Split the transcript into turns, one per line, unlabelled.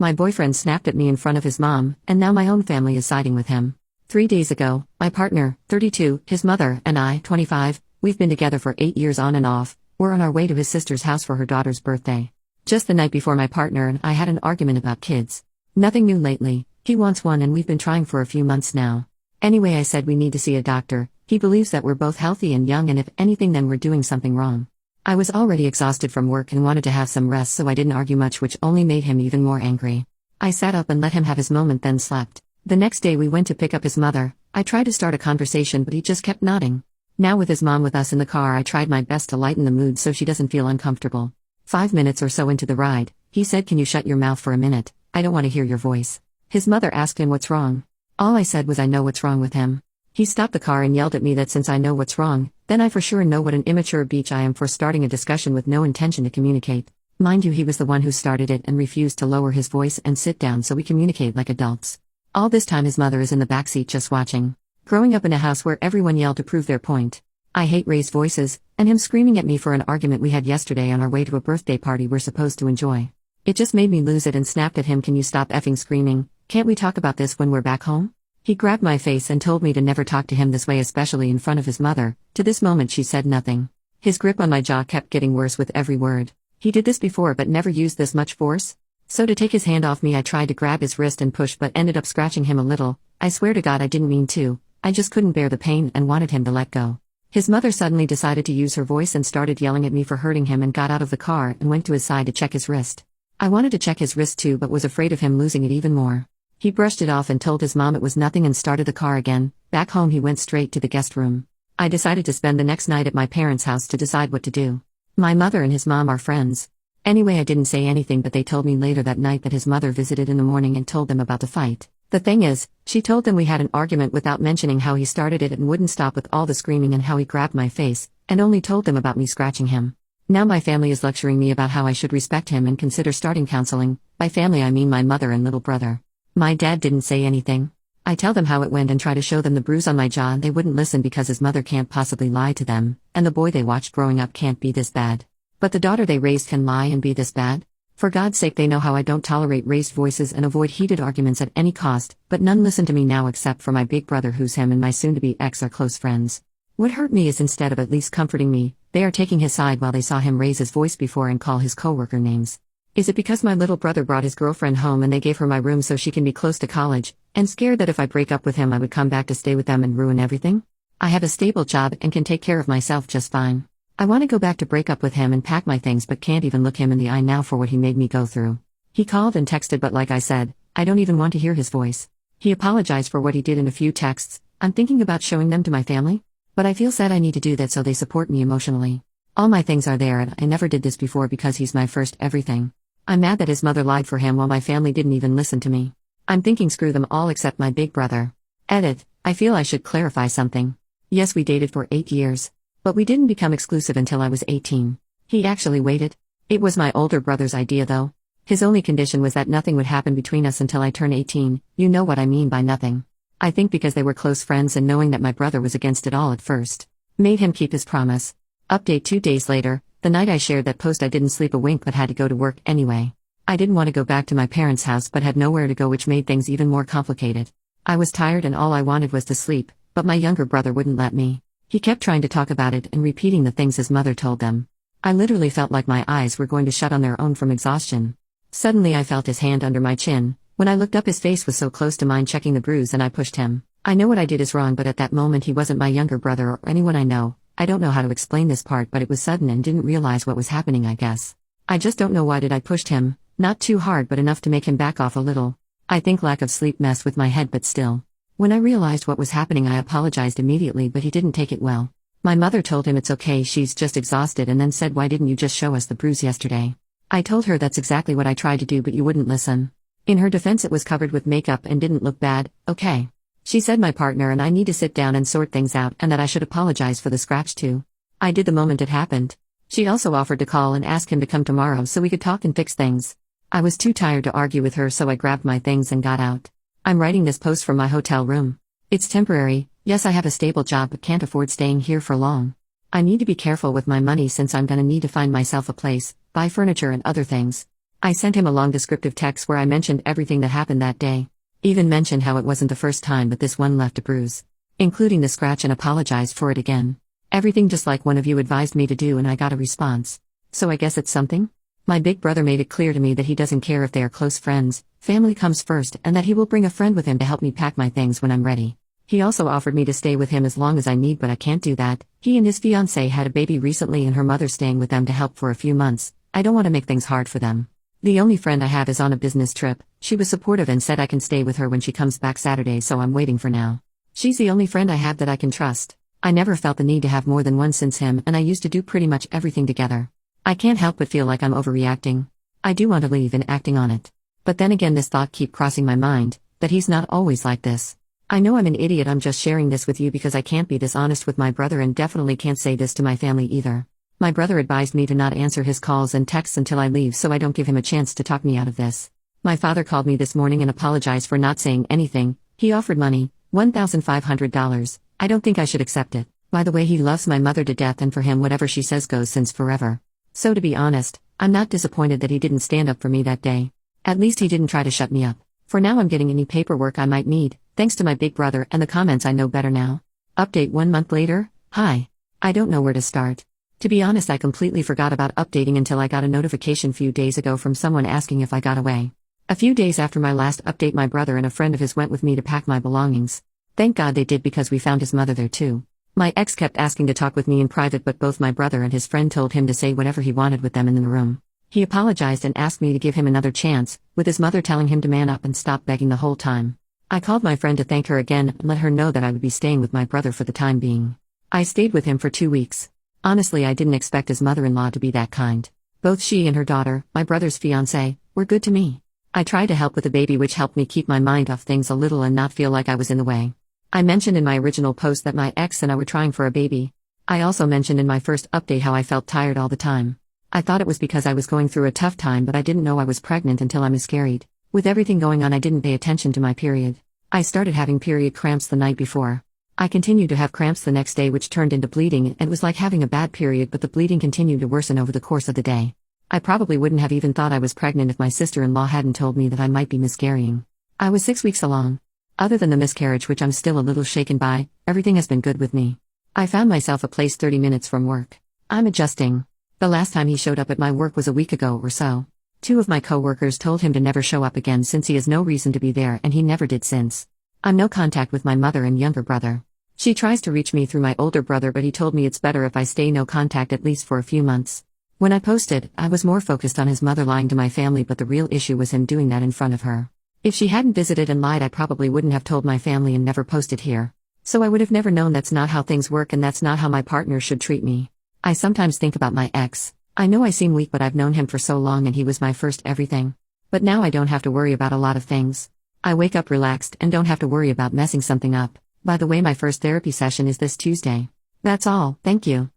My boyfriend snapped at me in front of his mom, and now my own family is siding with him. 3 days ago, my partner, 32, his mother, and I, 25, we've been together for 8 years on and off, were on our way to his sister's house for her daughter's birthday. Just the night before, my partner and I had an argument about kids. Nothing new lately, he wants one and we've been trying for a few months now. Anyway, I said we need to see a doctor. He believes that we're both healthy and young, and if anything then we're doing something wrong. I was already exhausted from work and wanted to have some rest, so I didn't argue much, which only made him even more angry. I sat up and let him have his moment, then slept. The next day we went to pick up his mother. I tried to start a conversation but he just kept nodding. Now with his mom with us in the car, I tried my best to lighten the mood so she doesn't feel uncomfortable. 5 minutes or so into the ride, he said, "Can you shut your mouth for a minute? I don't want to hear your voice." His mother asked him what's wrong. All I said was I know what's wrong with him. He stopped the car and yelled at me that since I know what's wrong, then I for sure know what an immature bitch I am for starting a discussion with no intention to communicate. Mind you, he was the one who started it and refused to lower his voice and sit down so we communicate like adults. All this time his mother is in the backseat just watching. Growing up in a house where everyone yelled to prove their point. I hate raised voices, and him screaming at me for an argument we had yesterday on our way to a birthday party we're supposed to enjoy. It just made me lose it and snapped at him, "Can you stop effing screaming? Can't we talk about this when we're back home?" He grabbed my face and told me to never talk to him this way, especially in front of his mother. To this moment she said nothing. His grip on my jaw kept getting worse with every word. He did this before but never used this much force. So to take his hand off me, I tried to grab his wrist and push but ended up scratching him a little. I swear to God I didn't mean to. I just couldn't bear the pain and wanted him to let go. His mother suddenly decided to use her voice and started yelling at me for hurting him and got out of the car and went to his side to check his wrist. I wanted to check his wrist too but was afraid of him losing it even more. He brushed it off and told his mom it was nothing and started the car again. Back home he went straight to the guest room. I decided to spend the next night at my parents' house to decide what to do. My mother and his mom are friends. Anyway, I didn't say anything but they told me later that night that his mother visited in the morning and told them about the fight. The thing is, she told them we had an argument without mentioning how he started it and wouldn't stop with all the screaming and how he grabbed my face, and only told them about me scratching him. Now my family is lecturing me about how I should respect him and consider starting counseling. By family I mean my mother and little brother. My dad didn't say anything. I tell them how it went and try to show them the bruise on my jaw, and they wouldn't listen because his mother can't possibly lie to them, and the boy they watched growing up can't be this bad. But the daughter they raised can lie and be this bad? For God's sake, they know how I don't tolerate raised voices and avoid heated arguments at any cost, but none listen to me now except for my big brother, who's him and my soon-to-be ex are close friends. What hurt me is instead of at least comforting me, they are taking his side while they saw him raise his voice before and call his coworker names. Is it because my little brother brought his girlfriend home and they gave her my room so she can be close to college, and scared that if I break up with him I would come back to stay with them and ruin everything? I have a stable job and can take care of myself just fine. I want to go back to break up with him and pack my things but can't even look him in the eye now for what he made me go through. He called and texted but like I said, I don't even want to hear his voice. He apologized for what he did in a few texts. I'm thinking about showing them to my family, but I feel sad I need to do that so they support me emotionally. All my things are there and I never did this before because he's my first everything. I'm mad that his mother lied for him while my family didn't even listen to me. I'm thinking screw them all except my big brother. Edit. I feel I should clarify something. Yes, we dated for 8 years. But we didn't become exclusive until I was 18. He actually waited. It was my older brother's idea though. His only condition was that nothing would happen between us until I turn 18, you know what I mean by nothing. I think because they were close friends and knowing that my brother was against it all at first, made him keep his promise. Update 2 days later, the night I shared that post I didn't sleep a wink but had to go to work anyway. I didn't want to go back to my parents' house but had nowhere to go, which made things even more complicated. I was tired and all I wanted was to sleep, but my younger brother wouldn't let me. He kept trying to talk about it and repeating the things his mother told them. I literally felt like my eyes were going to shut on their own from exhaustion. Suddenly I felt his hand under my chin. When I looked up his face was so close to mine, checking the bruise, and I pushed him. I know what I did is wrong, but at that moment he wasn't my younger brother or anyone I know. I don't know how to explain this part, but it was sudden and didn't realize what was happening, I guess. I just don't know why did I pushed him, not too hard but enough to make him back off a little. I think lack of sleep messed with my head, but still. When I realized what was happening I apologized immediately, but he didn't take it well. My mother told him it's okay, she's just exhausted, and then said, "Why didn't you just show us the bruise yesterday?" I told her that's exactly what I tried to do but you wouldn't listen. In her defense, it was covered with makeup and didn't look bad. Okay. She said my partner and I need to sit down and sort things out and that I should apologize for the scratch too. I did the moment it happened. She also offered to call and ask him to come tomorrow so we could talk and fix things. I was too tired to argue with her, so I grabbed my things and got out. I'm writing this post from my hotel room. It's temporary. Yes, I have a stable job but can't afford staying here for long. I need to be careful with my money since I'm gonna need to find myself a place, buy furniture and other things. I sent him a long descriptive text where I mentioned everything that happened that day. Even mentioned how it wasn't the first time but this one left a bruise, including the scratch, and apologized for it again. Everything just like one of you advised me to do, and I got a response. So I guess it's something? My big brother made it clear to me that he doesn't care if they are close friends, family comes first, and that he will bring a friend with him to help me pack my things when I'm ready. He also offered me to stay with him as long as I need, but I can't do that. He and his fiancée had a baby recently and her mother's staying with them to help for a few months. I don't want to make things hard for them. The only friend I have is on a business trip. She was supportive and said I can stay with her when she comes back Saturday, so I'm waiting for now. She's the only friend I have that I can trust. I never felt the need to have more than one since him and I used to do pretty much everything together. I can't help but feel like I'm overreacting. I do want to leave and acting on it. But then again, this thought keep crossing my mind, that he's not always like this. I know I'm an idiot, I'm just sharing this with you because I can't be this honest with my brother and definitely can't say this to my family either. My brother advised me to not answer his calls and texts until I leave so I don't give him a chance to talk me out of this. My father called me this morning and apologized for not saying anything. He offered money, $1,500. I don't think I should accept it. By the way, he loves my mother to death and for him whatever she says goes since forever. So to be honest, I'm not disappointed that he didn't stand up for me that day. At least he didn't try to shut me up. For now I'm getting any paperwork I might need, thanks to my big brother and the comments I know better now. Update 1 month later. Hi. I don't know where to start. To be honest, I completely forgot about updating until I got a notification few days ago from someone asking if I got away. A few days after my last update, my brother and a friend of his went with me to pack my belongings. Thank God they did because we found his mother there too. My ex kept asking to talk with me in private, but both my brother and his friend told him to say whatever he wanted with them in the room. He apologized and asked me to give him another chance, with his mother telling him to man up and stop begging the whole time. I called my friend to thank her again and let her know that I would be staying with my brother for the time being. I stayed with him for 2 weeks. Honestly, I didn't expect his mother-in-law to be that kind. Both she and her daughter, my brother's fiancée, were good to me. I tried to help with the baby, which helped me keep my mind off things a little and not feel like I was in the way. I mentioned in my original post that my ex and I were trying for a baby. I also mentioned in my first update how I felt tired all the time. I thought it was because I was going through a tough time, but I didn't know I was pregnant until I miscarried. With everything going on, I didn't pay attention to my period. I started having period cramps the night before. I continued to have cramps the next day, which turned into bleeding, and it was like having a bad period, but the bleeding continued to worsen over the course of the day. I probably wouldn't have even thought I was pregnant if my sister-in-law hadn't told me that I might be miscarrying. I was 6 weeks along. Other than the miscarriage, which I'm still a little shaken by, everything has been good with me. I found myself a place 30 minutes from work. I'm adjusting. The last time he showed up at my work was a week ago or so. 2 of my co-workers told him to never show up again since he has no reason to be there, and he never did since. I'm no contact with my mother and younger brother. She tries to reach me through my older brother, but he told me it's better if I stay no contact at least for a few months. When I posted, I was more focused on his mother lying to my family, but the real issue was him doing that in front of her. If she hadn't visited and lied, I probably wouldn't have told my family and never posted here. So I would have never known that's not how things work and that's not how my partner should treat me. I sometimes think about my ex. I know I seem weak, but I've known him for so long and he was my first everything. But now I don't have to worry about a lot of things. I wake up relaxed and don't have to worry about messing something up. By the way, my first therapy session is this Tuesday. That's all, thank you.